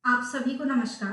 आप सभी को नमस्कार।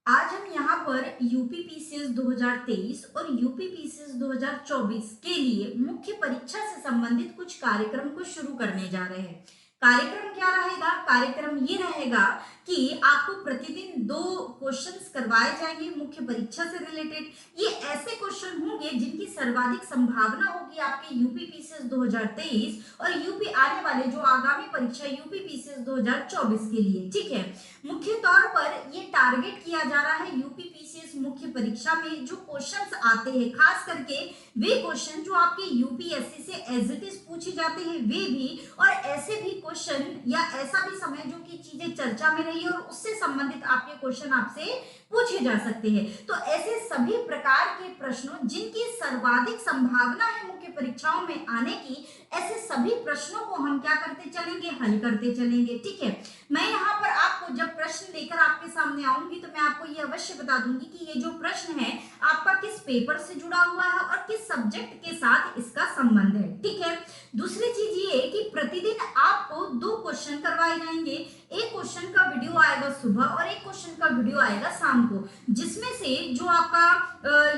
आज हम यहाँ पर यूपी पीसीएस 2023 और यूपी पीसीएस 2024 के लिए मुख्य परीक्षा से संबंधित कुछ कार्यक्रम को शुरू करने जा रहे हैं। कार्यक्रम क्या रहेगा? कार्यक्रम ये रहेगा कि आपको प्रतिदिन 2 क्वेश्चंस करवाए जाएंगे मुख्य परीक्षा से रिलेटेड। ये ऐसे क्वेश्चन होंगे जिनकी सर्वाधिक संभावना होगी आपके यूपी पीसीएस 2023 और यूपी आने वाले जो आगामी परीक्षा यूपी पीसीएस 2024 के लिए। ठीक है, मुख्य तौर पर ये टारगेट किया जा रहा है यूपी पीसीएस मुख्य परीक्षा में जो क्वेश्चंस आते हैं, खास करके वे क्वेश्चन जो आपके यूपीएससी से एज इट इज पूछे जाते हैं वे भी, और ऐसे भी क्वेश्चन या ऐसा भी समय जो कि चीजें चर्चा में रही और उससे संबंधित आपके क्वेश्चन आपसे पूछे जा सकते हैं। तो ऐसे सभी प्रकार के प्रश्नों जिनकी सर्वाधिक संभावना है मुख्य परीक्षाओं में आने की, ऐसे सभी प्रश्नों को हम क्या करते चलेंगे? हल करते चलेंगे। ठीक है, मैं यहाँ पर आपको जब प्रश्न लेकर आपके सामने आऊंगी तो मैं आपको ये अवश्य बता दूंगी कि ये जो प्रश्न है आपका किस पेपर से जुड़ा हुआ है और किस सब्जेक्ट के साथ इसका संबंध है। ठीक है, दूसरी चीज ये है कि प्रतिदिन आपको 2 क्वेश्चन करवाए जाएंगे। एक क्वेश्चन का वीडियो आएगा सुबह और एक क्वेश्चन का वीडियो आएगा शाम को, जिसमें से जो आपका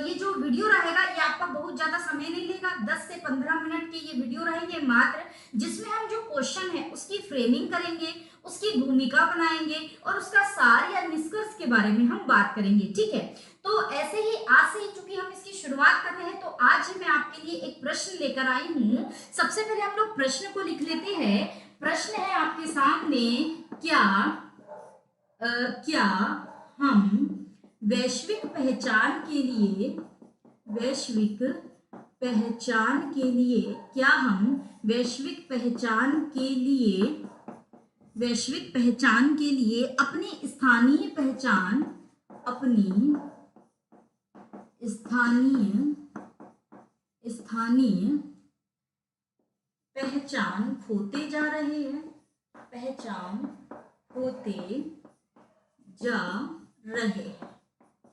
ये जो वीडियो रहेगा ये आपका बहुत ज्यादा समय नहीं लेगा, 10 से 15 मिनट के ये वीडियो रहेंगे मात्र, जिसमें हम जो क्वेश्चन है उसकी फ्रेमिंग करेंगे, उसकी भूमिका बनाएंगे और उसका सार या निष्कर्ष के बारे में हम बात करेंगे। ठीक है, तो ऐसे ही आज से ही चूंकि हम इसकी शुरुआत कर रहे हैं तो आज मैं आपके लिए एक प्रश्न लेकर आई हूं। सबसे पहले हम लोग प्रश्न को लिख लेते हैं। प्रश्न है आपके सामने, क्या हम वैश्विक पहचान के लिए क्या हम वैश्विक पहचान के लिए अपनी स्थानीय पहचान खोते जा रहे हैं?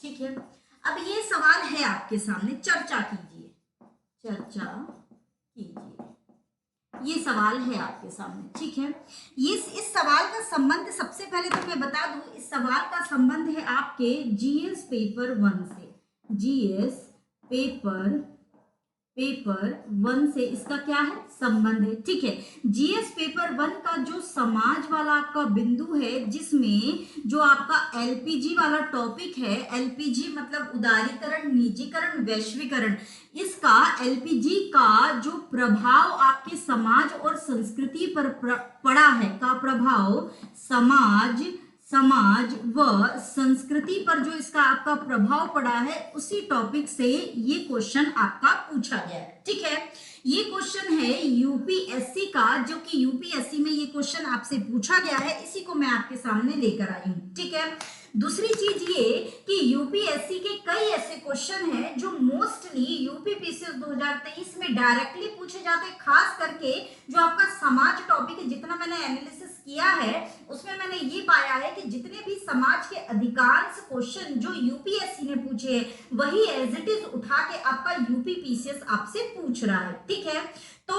ठीक है, अब ये सवाल है आपके सामने, चर्चा कीजिए। ये सवाल है आपके सामने। ठीक है, ये इस सवाल का संबंध सबसे पहले तो मैं बता दूं, इस सवाल का संबंध है आपके जीएस पेपर 1 से। जीएस पेपर 1 से इसका क्या है? संबंध है। ठीक है, जीएस पेपर 1 का जो समाज वाला आपका बिंदु है, जिसमें जो आपका एलपीजी वाला टॉपिक है, एलपीजी मतलब उदारीकरण, निजीकरण, वैश्वीकरण, इसका एलपीजी का जो प्रभाव आपके समाज और संस्कृति पर पड़ा है, का प्रभाव समाज व संस्कृति पर जो इसका आपका प्रभाव पड़ा है, उसी टॉपिक से ये क्वेश्चन आपका पूछा गया है। ठीक है, ये क्वेश्चन है यूपीएससी का, जो कि यूपीएससी में ये क्वेश्चन आपसे पूछा गया है, इसी को मैं आपके सामने लेकर आई हूं। ठीक है, दूसरी चीज ये कि यूपीएससी के कई ऐसे क्वेश्चन हैं जो मोस्टली यूपी पीसीएस 2023 में डायरेक्टली पूछे जाते हैं, खास करके जो आपका समाज टॉपिक है। जितना मैंने एनालिसिस किया है उसमें मैंने ये पाया है कि जितने भी समाज के अधिकांश क्वेश्चन जो यूपीएससी ने पूछे हैं वही एज इट इज उठा के आपका यूपी पीसीएस आपसे पूछ रहा है। ठीक है, तो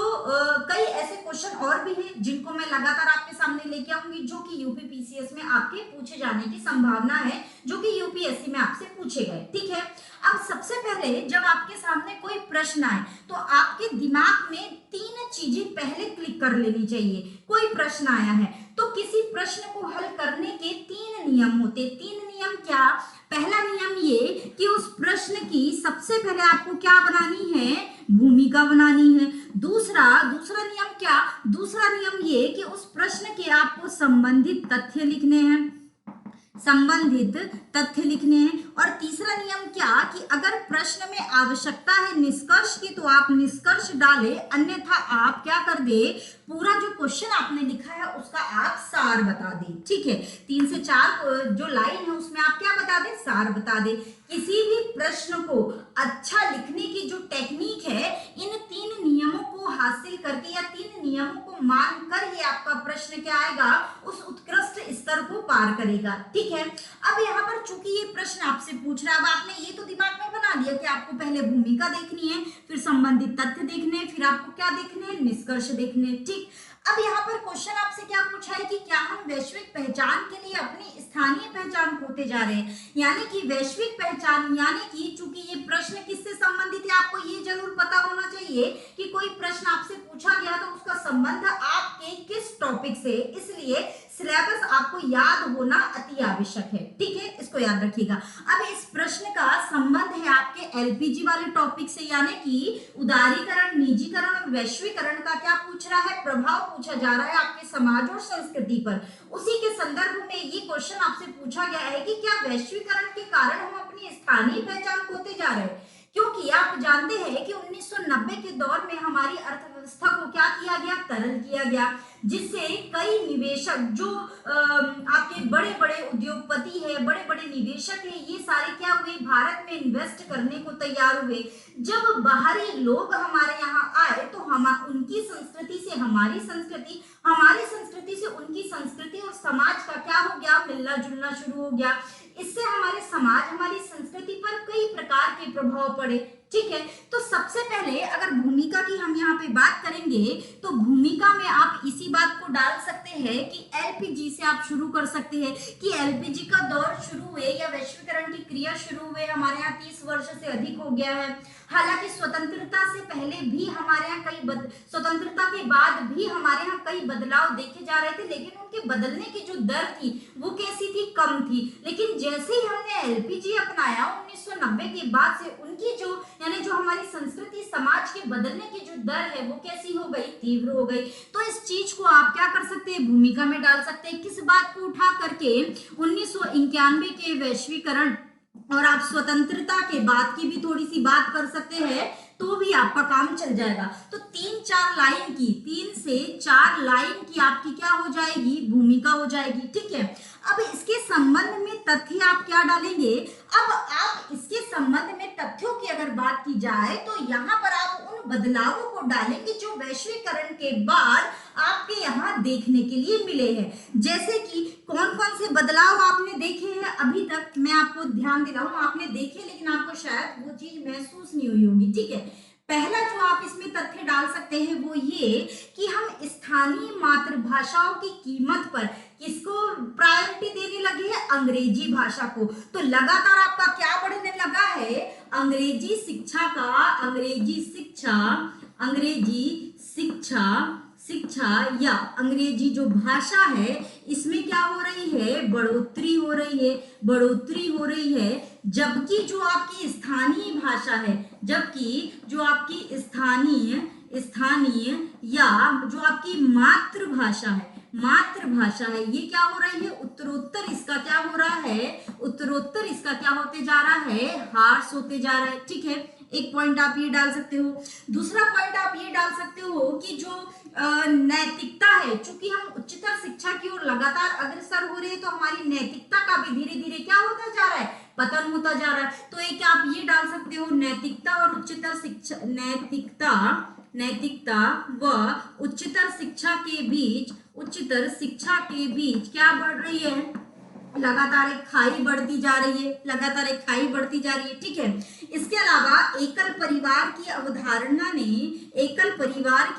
कई ऐसे क्वेश्चन और भी हैं जिनको मैं लगातार आपके सामने लेके आऊंगी, जो कि यूपी पीसीएस में आपके पूछे जाने की संभावना है, जो कि यूपीएससी में आपसे पूछे गए। ठीक है, अब सबसे पहले जब आपके सामने कोई प्रश्न आए तो आपके दिमाग में 3 चीजें पहले क्लिक कर लेनी चाहिए। कोई प्रश्न आया है तो किसी प्रश्न को हल करने के 3 नियम होते। 3 नियम क्या? पहला नियम ये कि उस प्रश्न की सबसे पहले आपको क्या बनानी है? भूमिका बनानी है। दूसरा नियम क्या? दूसरा नियम ये कि उस प्रश्न के आपको संबंधित तथ्य लिखने हैं। और तीसरा नियम क्या कि अगर प्रश्न में आवश्यकता है निष्कर्ष की तो आप निष्कर्ष डालें, अन्यथा आप क्या कर दे, पूरा जो क्वेश्चन आपने लिखा है उसका आप सार बता दें। ठीक है, 3 से 4 जो लाइन है उसमें आप क्या बता दें? सार बता दें। किसी भी प्रश्न को अच्छा लिखने की जो टेक्निक है, इन 3 नियमों को हासिल करके या 3 नियमों को मानकर ही आपका प्रश्न क्या आएगा? उस उत्कृष्ट स्तर को पार करेगा। ठीक है, अब यहाँ पर चूंकि ये प्रश्न आपसे पूछ रहा है, अब आपने ये तो दिमाग में बना लिया कि आपको पहले भूमिका देखनी है, फिर संबंधित तथ्य देखने हैं, फिर आपको क्या देखने हैं? निष्कर्ष देखने हैं। ठीक, अब यहाँ पर क्वेश्चन आपसे क्या पूछा है कि क्या हम वैश्विक पहचान के लिए अपनी स्थानीय होते जा रहे हैं। यानी कि वैश्विक पहचान, यानी कि चूंकि ये प्रश्न किससे संबंधित है आपको ये जरूर पता होना चाहिए कि कोई प्रश्न आपसे पूछा गया तो उसका संबंध आपके किस टॉपिक से, इसलिए सिलेबस आपको याद होना अति आवश्यक है। ठीक है, इसको याद रखिएगा। अब इस प्रश्न का संबंध है आपके एलपीजी वाले टॉपिक से, यानी कि उदारीकरण, निजीकरण और वैश्वीकरण का क्या पूछ रहा है, प्रभाव पूछा जा रहा है आपके समाज और संस्कृति पर। उसी के संदर्भ में ये क्वेश्चन आपसे पूछा गया है कि क्या वैश्वीकरण के कारण हम अपनी स्थानीय पहचान खोते जा रहे हैं, क्योंकि आप जानते हैं कि 1990 के दौर में हमारी अर्थव्यवस्था को क्या किया गया, तरल किया गया, जिससे कई निवेशक जो आपके बड़े बड़े उद्योगपति है, बड़े बड़े निवेशक है, ये सारे क्या हुए, भारत में इन्वेस्ट करने को तैयार हुए। जब बाहरी लोग हमारे यहाँ आए तो हम उनकी संस्कृति से हमारी संस्कृति, हमारी संस्कृति से उनकी संस्कृति और समाज का क्या हो गया, मिलना जुलना शुरू हो गया। इससे हमारे समाज, हमारी संस्कृति पर कई प्रकार के प्रभाव पड़े। ठीक है, तो सबसे पहले अगर भूमिका की हम यहाँ पे बात करेंगे तो भूमिका में आप इसी बात को डाल सकते हैं कि एलपीजी से आप शुरू कर सकते हैं कि एलपीजी का दौर शुरू हुए या वैश्वीकरण की क्रिया शुरू हुए हमारे यहाँ 30 वर्ष से अधिक हो गया है। हालांकि स्वतंत्रता से पहले भी हमारे यहाँ स्वतंत्रता के बाद भी हमारे यहाँ कई बदलाव देखे जा रहे थे, लेकिन उनके बदलने की जो दर थी वो कैसी थी, कम थी। लेकिन जैसे ही हमने एलपीजी अपनाया 1990 के बाद से उनकी जो यानी जो हमारी संस्कृति समाज के बदलने की जो दर है वो कैसी हो गई, तीव्र हो गई। तो इस चीज को आप क्या कर सकते हैं, भूमिका में डाल सकते हैं। किस बात को उठा करके, 1991 के वैश्वीकरण और आप स्वतंत्रता के बाद की भी थोड़ी सी बात कर सकते हैं तो भी आपका काम चल जाएगा। तो 3-4 लाइन की, 3 से 4 लाइन की आपकी क्या हो जाएगी, भूमिका हो जाएगी। ठीक है, अब इसके संबंध में तथ्य आप क्या डालेंगे, अब आप इसके संबंध में तथ्यों की अगर बात की जाए तो यहाँ पर आप उन बदलावों को डालेंगे जो वैश्वीकरण के बाद आपके यहाँ देखने के लिए मिले हैं। जैसे कि कौन कौन से बदलाव आपने देखे हैं अभी तक, मैं आपको ध्यान दिलाऊं, आपने देखे लेकिन आपको शायद वो चीज महसूस नहीं हुई होगी। ठीक है, पहला जो आप इसमें तथ्य डाल सकते हैं वो ये कि हम स्थानीय मातृभाषाओं की कीमत पर किसको प्रायोरिटी देने लगे हैं, अंग्रेजी भाषा को। तो लगातार आपका क्या बढ़ने लगा है, अंग्रेजी शिक्षा का, अंग्रेजी शिक्षा या अंग्रेजी जो भाषा है इसमें क्या हो रही है, बढ़ोतरी हो रही है। जबकि जो आपकी स्थानीय भाषा है, जबकि जो आपकी स्थानीय या जो आपकी मातृभाषा है ये क्या हो रही है, उत्तरोत्तर इसका क्या हो रहा है, उत्तरोत्तर इसका क्या होते जा रहा है, ह्रास होते जा रहा है। ठीक है, एक पॉइंट आप ये डाल सकते हो। दूसरा पॉइंट आप ये डाल सकते हो कि जो नैतिकता है, चूंकि हम उच्चतर शिक्षा की ओर लगातार अग्रसर हो रहे हैं तो हमारी नैतिकता का भी धीरे धीरे क्या होता जा रहा है, पतन होता जा रहा है। तो एक आप ये डाल सकते हो, नैतिकता और उच्चतर शिक्षा, नैतिकता व उच्चतर शिक्षा के बीच क्या बढ़ रही है, लगातार एक खाई बढ़ती जा रही है। ठीक है, इसके अलावा एकल परिवार की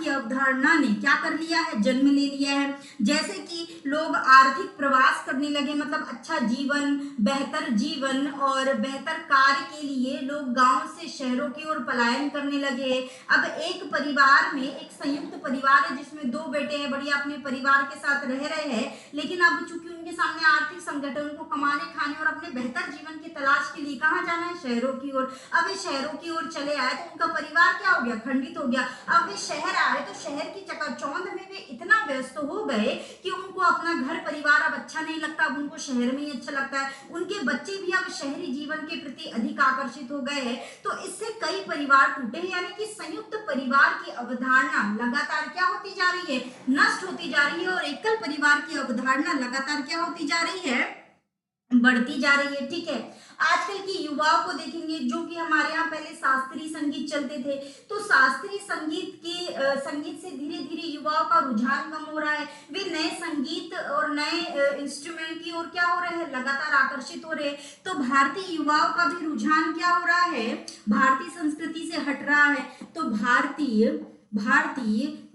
अवधारणा ने क्या कर लिया है, जन्म ले लिया है। जैसे कि लोग आर्थिक प्रवास करने लगे, मतलब अच्छा जीवन, बेहतर जीवन और बेहतर कार्य के लिए लोग गांव से शहरों की ओर पलायन करने लगे। अब एक परिवार में, एक संयुक्त परिवार है जिसमें 2 बेटे हैं, बढ़िया अपने परिवार के साथ रह रहे हैं, लेकिन अब चूंकि उनके सामने आर्थिक संकट है, उनको कमाने खाने और अपने बेहतर जीवन की तलाश के लिए कहाँ जाना है, शहरों की ओर। अब ये शहरों की ओर चले आए तो उनका परिवार क्या हो गया, खंडित हो गया। अब वे शहर आए तो शहर की चकाचौंध में वे इतना व्यस्त हो गए कि उनको अपना घर परिवार अब अच्छा नहीं लगता, अब उनको शहर में ही अच्छा लगता है। उनके बच्चे भी अब शहरी जीवन के प्रति अधिक आकर्षित हो गए हैं। तो इससे कई परिवार टूटे हैं, यानी कि संयुक्त परिवार की अवधारणा लगातार क्या होती जा रही है, नष्ट होती जा रही है, और एकल परिवार की अवधारणा लगातार क्या होती जा रही है, बढ़ती जा रही है। ठीक है, आजकल की युवाओं को देखेंगे जो कि हमारे यहाँ पहले शास्त्रीय संगीत चलते थे, तो शास्त्रीय संगीत से धीरे धीरे युवाओं का रुझान कम हो रहा है। वे नए संगीत और नए इंस्ट्रूमेंट की ओर क्या हो रहे हैं, लगातार आकर्षित हो रहे हैं। तो भारतीय युवाओं का भी रुझान क्या हो रहा है, भारतीय संस्कृति से हट रहा है। तो भारतीय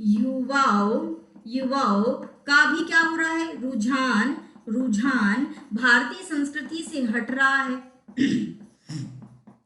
युवाओं का भी क्या हो रहा है, रुझान भारतीय संस्कृति से हट रहा है।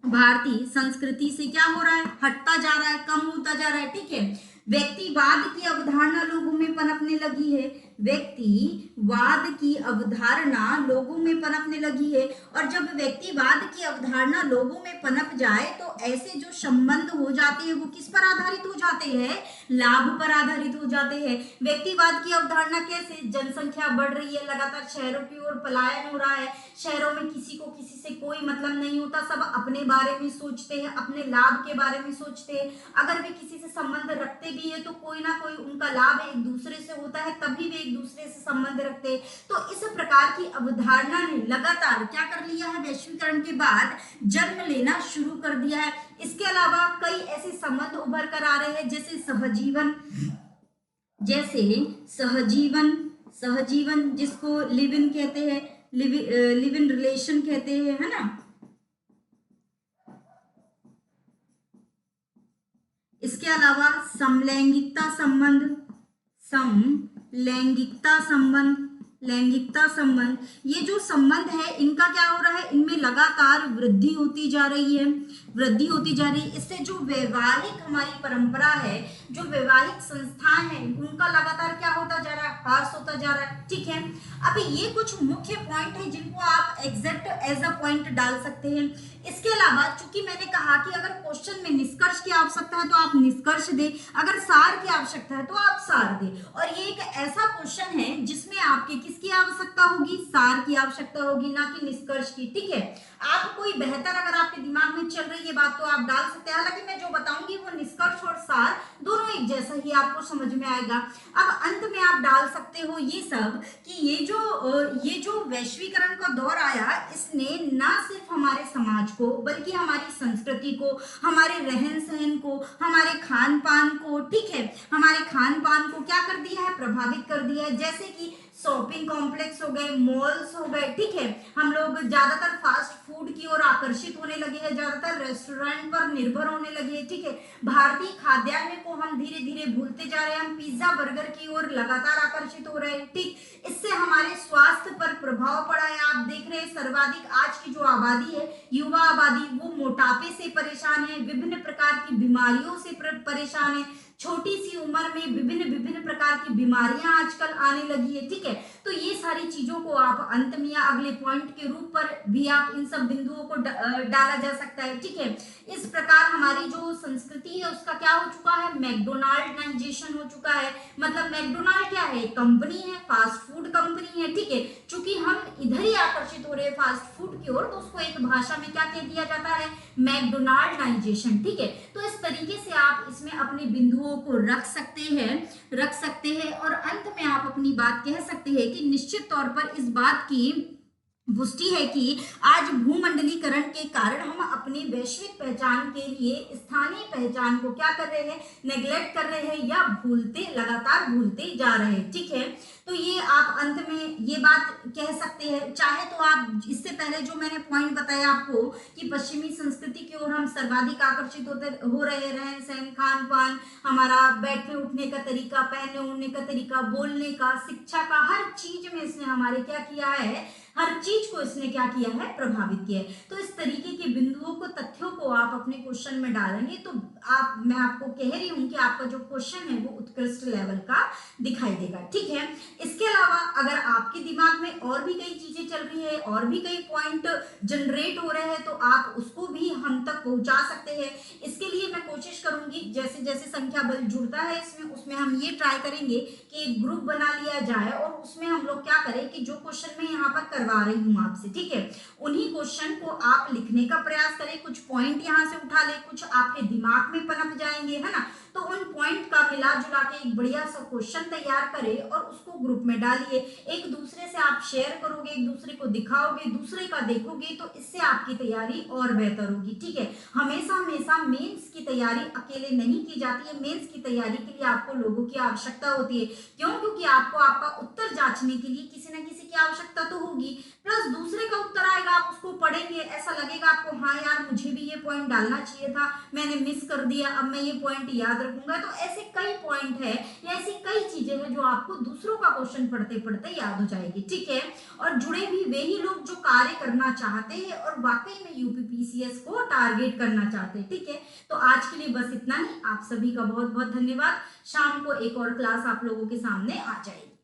भारतीय संस्कृति से क्या हो रहा है, हटता जा रहा है, कम होता जा रहा है। ठीक है, व्यक्तिवाद की अवधारणा लोगों में पनपने लगी है। व्यक्तिवाद की अवधारणा लोगों में पनपने लगी है। और जब व्यक्तिवाद की अवधारणा लोगों में पनप जाए तो ऐसे जो संबंध हो जाते हैं वो किस पर आधारित हो जाते हैं, लाभ पर आधारित हो जाते हैं। व्यक्तिवाद की अवधारणा कैसे, जनसंख्या बढ़ रही है, लगातार शहरों की ओर पलायन हो रहा है, शहरों में किसी को किसी से कोई मतलब नहीं होता, सब अपने बारे में सोचते हैं, अपने लाभ के बारे में सोचते हैं। अगर वे किसी से संबंध रखते भी है तो कोई ना कोई उनका लाभ एक दूसरे से होता है, तभी वे एक दूसरे से संबंध रखते हैं। तो इस प्रकार की अवधारणा ने लगातार क्या कर लिया है, वैश्वीकरण के बाद जन्म लेना शुरू कर दिया है। इसके अलावा कई ऐसे संबंध उभर कर आ रहे हैं जैसे सहजीवन जिसको लिव इन कहते हैं, लिव इन रिलेशन कहते हैं, है ना। इसके अलावा समलैंगिकता संबंध, ये जो संबंध है इनका क्या हो रहा है, इनमें लगातार वृद्धि होती जा रही है। इससे जो वैवाहिक हमारी परंपरा है, जो वैवाहिक संस्थान है, उनका लगातार क्या होता जा रहा है, ह्रास होता जा रहा है। ठीक है, अभी ये कुछ मुख्य पॉइंट है जिनको आप एग्जैक्ट एज अ पॉइंट डाल सकते हैं। इसके अलावा चूंकि मैंने कहा कि अगर क्वेश्चन में निष्कर्ष की आवश्यकता है तो आप निष्कर्ष दें, अगर सार की आवश्यकता है तो आप सार दें। और ये एक ऐसा क्वेश्चन है जिसमें आपके किसकी आवश्यकता होगी, सार की आवश्यकता होगी, ना कि निष्कर्ष की। ठीक है, आप कोई बेहतर अगर आपके दिमाग में चल रही है बात तो आप डाल सकते हैं। हालांकि मैं जो बताऊंगी वो निष्कर्ष और सार दोनों एक जैसा ही आपको समझ में आएगा। अब अंत में आप डाल सकते हो ये सब कि ये जो वैश्वीकरण का दौर आया, इसने ना सिर्फ हमारे समाज को बल्कि हमारी संस्कृति को, हमारे रहन सहन को, हमारे खान पान को, ठीक है, हमारे खान पान को क्या कर दिया है, प्रभावित कर दिया है। जैसे कि शॉपिंग कॉम्प्लेक्स हो गए, मॉल्स हो गए, ठीक है, हम लोग ज्यादातर फास्ट फूड की ओर आकर्षित होने लगे हैं, ज्यादातर रेस्टोरेंट पर निर्भर होने लगे हैं। ठीक है, भारतीय खाद्यान्न को हम धीरे धीरे भूलते जा रहे हैं, हम पिज्जा बर्गर की ओर लगातार आकर्षित हो रहे हैं। ठीक, इससे हमारे स्वास्थ्य पर प्रभाव पड़ा है। आप देख रहे हैं सर्वाधिक आज की जो आबादी है, युवा आबादी, वो मोटापे से परेशान है, विभिन्न प्रकार की बीमारियों से परेशान है। छोटी सी उम्र में विभिन्न प्रकार की बीमारियां आजकल आने लगी है। ठीक है, तो ये सारी चीजों को आप अंत में या अगले पॉइंट के रूप पर भी आप इन सब बिंदुओं को डाला जा सकता है। ठीक है, इस प्रकार हमारी जो संस्कृति है उसका क्या हो चुका है, मैकडोनाल्डाइजेशन हो चुका है। मतलब मैकडोनाल्ड क्या है, कंपनी है, फास्ट फूड कंपनी है। ठीक है, चूंकि हम इधर ही आकर्षित हो रहे हैं फास्ट फूड की ओर, तो उसको एक भाषा में क्या कह दिया जाता है, मैकडोनाल्डाइजेशन। ठीक है, तो इस तरीके से आप इसमें अपने बिंदुओं को रख सकते हैं और अंत में आप अपनी बात कह सकते हैं कि निश्चित तौर पर इस बात की पुष्टि है कि आज भूमंडलीकरण के कारण हम अपनी वैश्विक पहचान के लिए स्थानीय पहचान को क्या कर रहे हैं, नेग्लेक्ट कर रहे हैं या लगातार भूलते जा रहे हैं। ठीक है, तो ये आप अंत में ये बात कह सकते हैं। चाहे तो आप इससे पहले जो मैंने पॉइंट बताया आपको कि पश्चिमी संस्कृति की ओर हम सर्वाधिक आकर्षित हो रहे, रहन सहन, खान पान, हमारा बैठने उठने का तरीका, पहनने ओढ़ने का तरीका, बोलने का, शिक्षा का, हर चीज में इसने हमारे क्या किया है, हर चीज को इसने क्या किया है, प्रभावित किया है। तो इस तरीके के बिंदुओं को, तथ्यों को आप अपने क्वेश्चन में डालेंगे तो मैं आपको कह रही हूं कि आपका जो क्वेश्चन है वो उत्कृष्ट लेवल का दिखाई देगा। ठीक है, इसके अलावा अगर आपके दिमाग में और भी कई चीजें चल रही है, और भी कई पॉइंट जनरेट हो रहे हैं, तो आप उसको भी हम तक पहुंचा सकते हैं। इसके लिए मैं कोशिश करूंगी जैसे जैसे संख्या बल जुड़ता है इसमें, उसमें हम ये ट्राई करेंगे कि एक ग्रुप बना लिया जाए और उसमें हम लोग क्या करें कि जो क्वेश्चन मैं यहाँ पर करवा रही हूँ आपसे, ठीक है, उन्हीं क्वेश्चन को आप लिखने का प्रयास करें। कुछ पॉइंट यहाँ से उठा ले, कुछ आपके दिमाग में पनप जाएंगे, है ना, तो उन पॉइंट का मिला जुला के एक बढ़िया सा क्वेश्चन तैयार करें और उसको ग्रुप में डालिए। एक दूसरे से आप शेयर करोगे, एक दूसरे को दिखाओगे, दूसरे का देखोगे, तो इससे आपकी तैयारी और बेहतर होगी। ठीक है, हमेशा मेंस की तैयारी अकेले नहीं की जाती है। मेंस की तैयारी के लिए आपको लोगों की आवश्यकता होती है। क्यों? क्योंकि आपको आपका उत्तर जांचने के लिए किसी न किसी की आवश्यकता तो होगी, प्लस दूसरे का उत्तर आएगा, आप उसको पढ़ेंगे, ऐसा लगेगा आपको हाँ यार मुझे भी ये पॉइंट डालना चाहिए था, मैंने मिस कर दिया, अब मैं ये पॉइंट याद रखूंगा। तो ऐसे कई पॉइंट है या ऐसी कई चीजें हैं जो आपको दूसरों का क्वेश्चन पढ़ते पढ़ते याद हो जाएगी, ठीक है। और जुड़े भी वही लोग जो कार्य करना चाहते हैं और वाकई में यूपीपीसीएस को टारगेट करना चाहते हैं, ठीक है। तो आज के लिए बस इतना ही। आप सभी का बहुत बहुत धन्यवाद। शाम को एक और क्लास आप लोगों के सामने आ जाएगी।